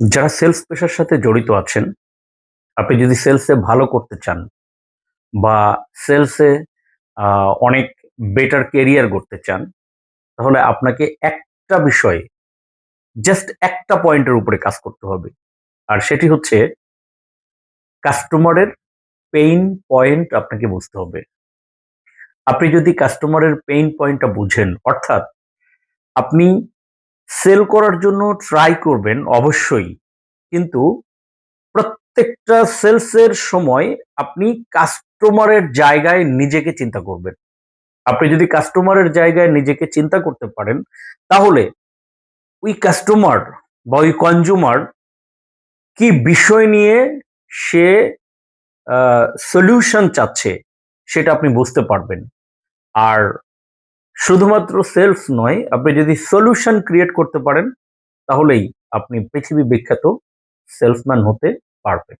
যারা সেলস পেশার সাথে জড়িত আছেন, আপনি যদি সেলসে ভালো করতে চান বা সেলসে অনেক বেটার ক্যারিয়ার গড়তে চান, তাহলে আপনাকে একটা বিষয়, জাস্ট একটা পয়েন্টের উপরে কাজ করতে হবে। আর সেটি হচ্ছে কাস্টমারের পেইন পয়েন্ট আপনাকে বুঝতে হবে। আপনি যদি কাস্টমারের পেইন পয়েন্টটা বুঝেন, অর্থাৎ আপনি সেল করার জন্য ট্রাই করবেন অবশ্যই, কিন্তু প্রত্যেকটা সেলসের সময় আপনি কাস্টমারের জায়গায় নিজেকে চিন্তা করবেন। আপনি যদি কাস্টমারের জায়গায় নিজেকে চিন্তা করতে পারেন, তাহলে ওই কাস্টমার বা ওই কনজুমার কি বিষয় নিয়ে সে সলিউশন চাচ্ছে সেটা আপনি বুঝতে পারবেন। আর শুধুমাত্র সেলস নয়, আপনি যদি সলিউশন ক্রিয়েট করতে পারেন, তাহলেই আপনি পৃথিবী বিখ্যাত সেলসম্যান হতে পারবেন।